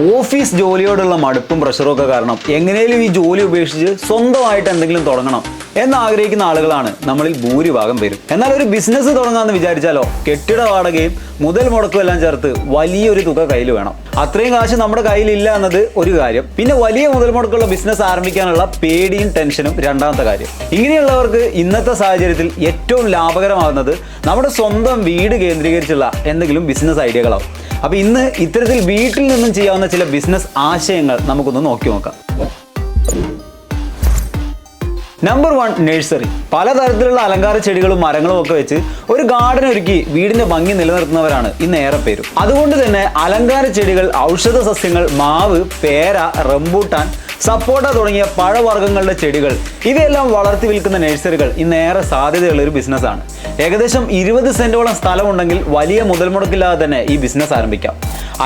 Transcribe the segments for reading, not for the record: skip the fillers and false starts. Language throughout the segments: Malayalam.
ഓഫീസ് ജോലിയോടുള്ള മടുപ്പും പ്രഷറും ഒക്കെ കാരണം എങ്ങനെയും ഈ ജോലി ഉപേക്ഷിച്ച് സ്വന്തമായിട്ട് എന്തെങ്കിലും തുടങ്ങണം എന്ന് ആഗ്രഹിക്കുന്ന ആളുകളാണ് നമ്മളിൽ ഭൂരിഭാഗം പേരും. എന്നാൽ ഒരു ബിസിനസ് തുടങ്ങാമെന്ന് വിചാരിച്ചാലോ കെട്ടിട വാടകയും മുതൽ മുടക്കും എല്ലാം ചേർത്ത് വലിയൊരു തുക കയ്യിൽ വേണം. അത്രയും കാശ് നമ്മുടെ കയ്യിലില്ല എന്നത് ഒരു കാര്യം. പിന്നെ വലിയ മുതൽ മുടക്കുള്ള ബിസിനസ് ആരംഭിക്കാനുള്ള പേടിയും ടെൻഷനും രണ്ടാമത്തെ കാര്യം. ഇങ്ങനെയുള്ളവർക്ക് ഇന്നത്തെ സാഹചര്യത്തിൽ ഏറ്റവും ലാഭകരമാകുന്നത് നമ്മുടെ സ്വന്തം വീട് കേന്ദ്രീകരിച്ചുള്ള എന്തെങ്കിലും ബിസിനസ് ഐഡിയകളാവും. അപ്പോൾ ഇന്ന് ഇത്തരത്തിൽ വീട്ടിൽ നിന്നും ചെയ്യാവുന്ന ചില ബിസിനസ് ആശയങ്ങൾ നമുക്കൊന്ന് നോക്കി നോക്കാം. Number 1, nursery. പലതരത്തിലുള്ള അലങ്കാര ചെടികളും മരങ്ങളും ഒക്കെ വെച്ച് ഒരു ഗാർഡൻ ഒരുക്കി വീടിന്റെ ഭംഗി നിലനിർത്തുന്നവരാണ് ഇന്ന് ഏറെ പേരും. അതുകൊണ്ട് തന്നെ അലങ്കാര ചെടികൾ, ഔഷധ സസ്യങ്ങൾ, മാവ്, പേര, റംബൂട്ടാൻ, സപ്പോട്ട തുടങ്ങിയ പഴവർഗ്ഗങ്ങളുടെ ചെടികൾ ഇവയെല്ലാം വളർത്തി വിൽക്കുന്ന നഴ്സറികൾ ഇന്നേറെ സാധ്യതയുള്ള ഒരു ബിസിനസ്സാണ്. ഏകദേശം 20 സെന്റോളം സ്ഥലമുണ്ടെങ്കിൽ വലിയ മുതൽ മുടക്കില്ലാതെ തന്നെ ഈ ബിസിനസ് ആരംഭിക്കാം.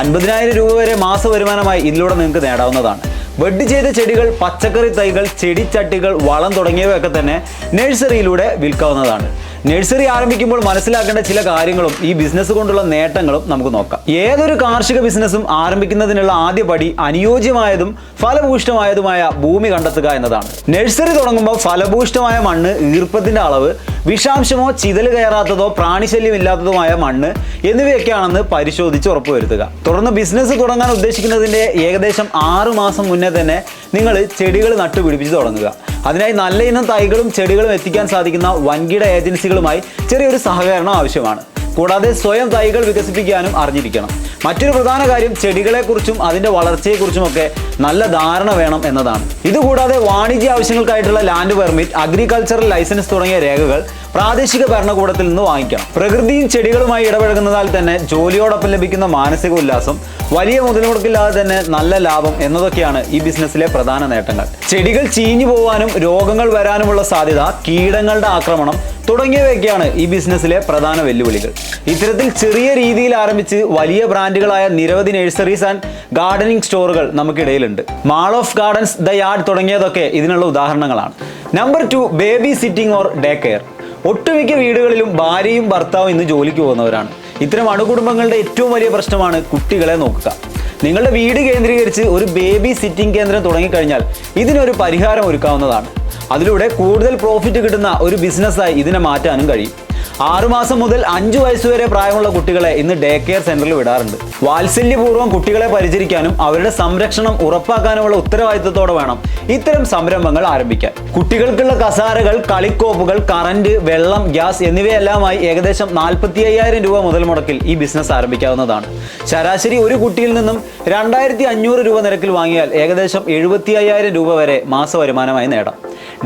50,000 രൂപ വരെ മാസ വരുമാനമായി ഇതിലൂടെ നിങ്ങൾക്ക് നേടാവുന്നതാണ്. ബഡ് ചെയ്ത ചെടികൾ, പച്ചക്കറി തൈകൾ, ചെടിച്ചട്ടികൾ, വളം തുടങ്ങിയവയൊക്കെ തന്നെ നഴ്സറിയിലൂടെ വിൽക്കാവുന്നതാണ്. നഴ്സറി ആരംഭിക്കുമ്പോൾ മനസ്സിലാക്കേണ്ട ചില കാര്യങ്ങളും ഈ ബിസിനസ് കൊണ്ടുള്ള നേട്ടങ്ങളും നമുക്ക് നോക്കാം. ഏതൊരു കാർഷിക ബിസിനസ്സും ആരംഭിക്കുന്നതിനുള്ള ആദ്യ പടി അനുയോജ്യമായതും ഫലഭൂഷ്ടമായതുമായ ഭൂമി കണ്ടെത്തുക എന്നതാണ്. നഴ്സറി തുടങ്ങുമ്പോൾ ഫലഭൂഷ്ടമായ മണ്ണ്, ഈർപ്പത്തിന്റെ അളവ്, വിഷാംശമോ ചിതൽ കയറാത്തതോ പ്രാണിശല്യം ഇല്ലാത്തതുമായ മണ്ണ് എന്നിവയൊക്കെയാണെന്ന് പരിശോധിച്ച് ഉറപ്പുവരുത്തുക. തുടർന്ന് ബിസിനസ് തുടങ്ങാൻ ഉദ്ദേശിക്കുന്നതിന്റെ ഏകദേശം 6 മാസം മുന്നേ തന്നെ നിങ്ങൾ ചെടികൾ നട്ടുപിടിപ്പിച്ച് തുടങ്ങുക. അതിനായി നല്ല ഇനം തൈകളും ചെടികളും എത്തിക്കാൻ സാധിക്കുന്ന വൻകിട ഏജൻസികളുമായി ചെറിയൊരു സഹകരണം ആവശ്യമാണ്. കൂടാതെ സ്വയം തൈകൾ വികസിപ്പിക്കാനും അറിഞ്ഞിരിക്കണം. മറ്റൊരു പ്രധാന കാര്യം ചെടികളെക്കുറിച്ചും അതിൻ്റെ വളർച്ചയെക്കുറിച്ചുമൊക്കെ നല്ല ധാരണ വേണം എന്നതാണ്. ഇതുകൂടാതെ വാണിജ്യ ആവശ്യങ്ങൾക്കായിട്ടുള്ള ലാൻഡ് പെർമിറ്റ്, അഗ്രികൾച്ചറൽ ലൈസൻസ് തുടങ്ങിയ രേഖകൾ പ്രാദേശിക ഭരണകൂടത്തിൽ നിന്ന് വാങ്ങിക്കണം. പ്രകൃതിയും ചെടികളുമായി ഇടപഴകുന്നതാൽ തന്നെ ജോലിയോടൊപ്പം ലഭിക്കുന്ന മാനസിക ഉല്ലാസം, വലിയ മുതൽമുടക്കില്ലാതെ തന്നെ നല്ല ലാഭം എന്നതൊക്കെയാണ് ഈ ബിസിനസ്സിലെ പ്രധാന നേട്ടങ്ങൾ. ചെടികൾ ചീഞ്ഞു പോകാനും രോഗങ്ങൾ വരാനുമുള്ള സാധ്യത, കീടങ്ങളുടെ ആക്രമണം തുടങ്ങിയവയൊക്കെയാണ് ഈ ബിസിനസ്സിലെ പ്രധാന വെല്ലുവിളികൾ. ഇത്തരത്തിൽ ചെറിയ രീതിയിൽ ആരംഭിച്ച് വലിയ ബ്രാൻഡുകളായ നിരവധി നഴ്സറീസ് ആൻഡ് ഗാർഡനിങ് സ്റ്റോറുകൾ നമുക്കിടയിലുണ്ട്. Mall of gardens, the yard തുടങ്ങിയതൊക്കെ ഇതിനുള്ള ഉദാഹരണങ്ങളാണ്. Number 2, baby sitting or day care. ഒട്ടുമിക്ക വീടുകളിലും ഭാര്യയും ഭർത്താവും ഇന്ന് ജോലിക്ക് പോകുന്നവരാണ്. ഇത്തരം അണുകുടുംബങ്ങളുടെ ഏറ്റവും വലിയ പ്രശ്നമാണ് കുട്ടികളെ നോക്കുക. നിങ്ങളുടെ വീട് കേന്ദ്രീകരിച്ച് ഒരു ബേബി സിറ്റിംഗ് കേന്ദ്രം തുടങ്ങിക്കഴിഞ്ഞാൽ ഇതിനൊരു പരിഹാരം ഒരുക്കാവുന്നതാണ്. അതിലൂടെ കൂടുതൽ പ്രോഫിറ്റ് കിട്ടുന്ന ഒരു ബിസിനസ്സായി ഇതിനെ മാറ്റാനും കഴിയും. 6 മാസം മുതൽ 5 വയസ്സ് വരെ പ്രായമുള്ള കുട്ടികളെ ഇന്ന് ഡേ കെയർ സെന്ററിൽ വിടാറുണ്ട്. വാത്സല്യപൂർവ്വം കുട്ടികളെ പരിചരിക്കാനും അവരുടെ സംരക്ഷണം ഉറപ്പാക്കാനുമുള്ള ഉത്തരവാദിത്തത്തോടെ വേണം ഇത്തരം സംരംഭങ്ങൾ ആരംഭിക്കാൻ. കുട്ടികൾക്കുള്ള കസാരകൾ, കളിക്കോപ്പുകൾ, കറന്റ്, വെള്ളം, ഗ്യാസ് എന്നിവയെല്ലാമായി ഏകദേശം 45,000 രൂപ മുതൽ മുടക്കിൽ ഈ ബിസിനസ് ആരംഭിക്കാവുന്നതാണ്. ശരാശരി ഒരു കുട്ടിയിൽ നിന്നും 2,500 രൂപ നിരക്കിൽ വാങ്ങിയാൽ ഏകദേശം 75,000 രൂപ വരെ മാസ വരുമാനമായി നേടാം.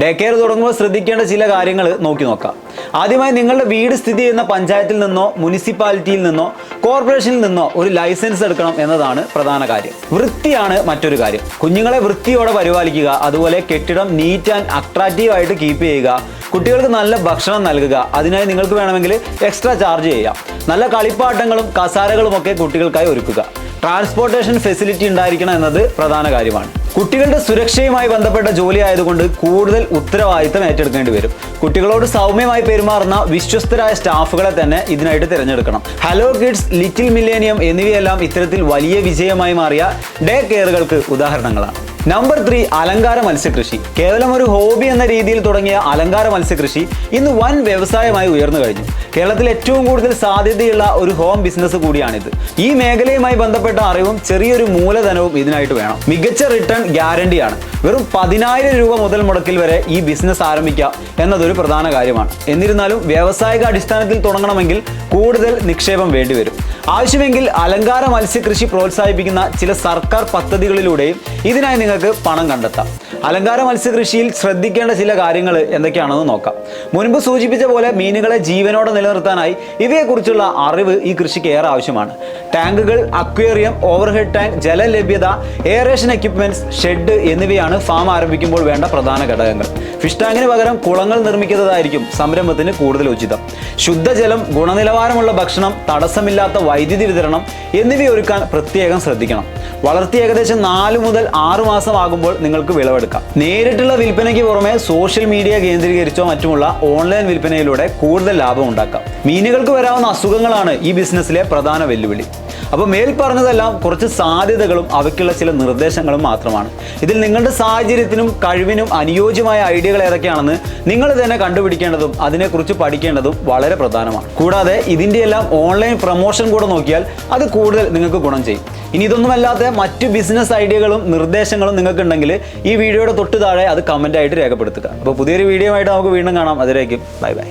ഡേ കെയർ തുടങ്ങുമ്പോൾ ശ്രദ്ധിക്കേണ്ട ചില കാര്യങ്ങൾ നോക്കാം. ആദ്യമായി നിങ്ങളുടെ വീട് സ്ഥിതി ചെയ്യുന്ന പഞ്ചായത്തിൽ നിന്നോ മുനിസിപ്പാലിറ്റിയിൽ നിന്നോ കോർപ്പറേഷനിൽ നിന്നോ ഒരു ലൈസൻസ് എടുക്കണം എന്നതാണ് പ്രധാന കാര്യം. വൃത്തിയാണ് മറ്റൊരു കാര്യം. കുഞ്ഞുങ്ങളെ വൃത്തിയോടെ പരിപാലിക്കുക, അതുപോലെ കെട്ടിടം നീറ്റ് ആൻഡ് അട്രാക്റ്റീവ് ആയിട്ട് കീപ്പ് ചെയ്യുക, കുട്ടികൾക്ക് നല്ല ഭക്ഷണം നൽകുക. അതിനായി നിങ്ങൾക്ക് വേണമെങ്കിൽ എക്സ്ട്രാ ചാർജ് ചെയ്യാം. നല്ല കളിപ്പാട്ടങ്ങളും കസാരകളും ഒക്കെ കുട്ടികൾക്കായി ഒരുക്കുക. ട്രാൻസ്പോർട്ടേഷൻ ഫെസിലിറ്റി ഉണ്ടായിരിക്കണം എന്നത് പ്രധാന കാര്യമാണ്. കുട്ടികളുടെ സുരക്ഷയുമായി ബന്ധപ്പെട്ട ജോലി ആയതുകൊണ്ട് കൂടുതൽ ഉത്തരവാദിത്തം ഏറ്റെടുക്കേണ്ടി വരും. കുട്ടികളോട് സൗമ്യമായി പെരുമാറുന്ന വിശ്വസ്തരായ സ്റ്റാഫുകളെ തന്നെ ഇതിനായിട്ട് തിരഞ്ഞെടുക്കണം. ഹലോ കിഡ്സ്, ലിറ്റിൽ മില്ലേനിയം എന്നിവയെല്ലാം ഇത്തരത്തിൽ വലിയ വിജയമായി മാറിയ ഡേ കെയറുകൾക്ക് ഉദാഹരണങ്ങളാണ്. നമ്പർ 3, അലങ്കാര മത്സ്യകൃഷി. കേവലം ഒരു ഹോബി എന്ന രീതിയിൽ തുടങ്ങിയ അലങ്കാര മത്സ്യകൃഷി ഇന്ന് വൻ വ്യവസായമായി ഉയർന്നു കഴിഞ്ഞു. കേരളത്തിൽ ഏറ്റവും കൂടുതൽ സാധ്യതയുള്ള ഒരു ഹോം ബിസിനസ് കൂടിയാണിത്. ഈ മേഖലയുമായി ബന്ധപ്പെട്ട അറിവും ചെറിയൊരു മൂലധനവും ഇതിനായിട്ട് വേണം. മികച്ച റിട്ടേൺ ഗ്യാരണ്ടിയാണ്. വെറും 10,000 രൂപ മുതൽ മുടക്കിൽ വരെ ഈ ബിസിനസ് ആരംഭിക്കാം എന്നതൊരു പ്രധാന കാര്യമാണ്. എന്നിരുന്നാലും വ്യാവസായിക അടിസ്ഥാനത്തിൽ തുടങ്ങണമെങ്കിൽ കൂടുതൽ നിക്ഷേപം വേണ്ടിവരും. ആവശ്യമെങ്കിൽ അലങ്കാര മത്സ്യകൃഷി പ്രോത്സാഹിപ്പിക്കുന്ന ചില സർക്കാർ പദ്ധതികളിലൂടെയും ഇതിനായി നിങ്ങൾക്ക് പണം കണ്ടെത്താം. അലങ്കാര മത്സ്യകൃഷിയിൽ ശ്രദ്ധിക്കേണ്ട ചില കാര്യങ്ങൾ എന്തൊക്കെയാണെന്ന് നോക്കാം. മുൻപ് സൂചിപ്പിച്ച പോലെ മീനുകളെ ജീവനോടെ നിലനിർത്താനായി ഇവയെക്കുറിച്ചുള്ള അറിവ് ഈ കൃഷിക്ക് ഏറെ ആവശ്യമാണ്. ടാങ്കുകൾ, അക്വേറിയം, ഓവർഹെഡ് ടാങ്ക്, ജലലഭ്യത, എയറേഷൻ എക്യുപ്മെന്റ്സ്, ഷെഡ് എന്നിവയാണ് ഫാം ആരംഭിക്കുമ്പോൾ വേണ്ട പ്രധാന ഘടകങ്ങൾ. ഫിഷ് ടാങ്കിന് പകരം കുളങ്ങൾ നിർമ്മിക്കുന്നതായിരിക്കും സംരംഭത്തിന് കൂടുതൽ ഉചിതം. ശുദ്ധജലം, ഗുണനിലവാരമുള്ള ഭക്ഷണം, തടസ്സമില്ലാത്ത വൈദ്യുതി വിതരണം എന്നിവയൊരുക്കാൻ പ്രത്യേകം ശ്രദ്ധിക്കണം. വളർത്തി ഏകദേശം 4 മുതൽ 6 മാസം ആകുമ്പോൾ നിങ്ങൾക്ക് വിളവെടുക്കാം. നേരിട്ടുള്ള വിൽപ്പനയ്ക്ക് പുറമെ സോഷ്യൽ മീഡിയ കേന്ദ്രീകരിച്ചോ മറ്റുമുള്ള ഓൺലൈൻ വിൽപ്പനയിലൂടെ കൂടുതൽ ലാഭം ഉണ്ടാക്കാം. മീനുകൾക്ക് വരാവുന്ന അസുഖങ്ങളാണ് ഈ ബിസിനസ്സിലെ പ്രധാന വെല്ലുവിളി. അപ്പോൾ മേൽ പറഞ്ഞതെല്ലാം കുറച്ച് സാധ്യതകളും അവയ്ക്കുള്ള ചില നിർദ്ദേശങ്ങളും മാത്രമാണ്. ഇതിൽ നിങ്ങളുടെ സാഹചര്യത്തിനും കഴിവിനും അനുയോജ്യമായ ഐഡിയകൾ ഏതൊക്കെയാണെന്ന് നിങ്ങൾ തന്നെ കണ്ടുപിടിക്കേണ്ടതും അതിനെക്കുറിച്ച് പഠിക്കേണ്ടതും വളരെ പ്രധാനമാണ്. കൂടാതെ ഇതിൻ്റെ എല്ലാം ഓൺലൈൻ പ്രൊമോഷൻ കൂടെ നോക്കിയാൽ അത് കൂടുതൽ നിങ്ങൾക്ക് ഗുണം ചെയ്യും. ഇനി ഇതൊന്നുമല്ലാത്ത മറ്റ് ബിസിനസ് ഐഡിയകളും നിർദ്ദേശങ്ങളും നിങ്ങൾക്ക് ഉണ്ടെങ്കിൽ ഈ വീഡിയോയുടെ തൊട്ട് താഴെ അത് കമൻ്റ് ആയിട്ട് രേഖപ്പെടുത്തുക. അപ്പോൾ പുതിയൊരു വീഡിയോ ആയിട്ട് നമുക്ക് വീണ്ടും കാണാം. അതിലേക്കും ബൈ ബൈ.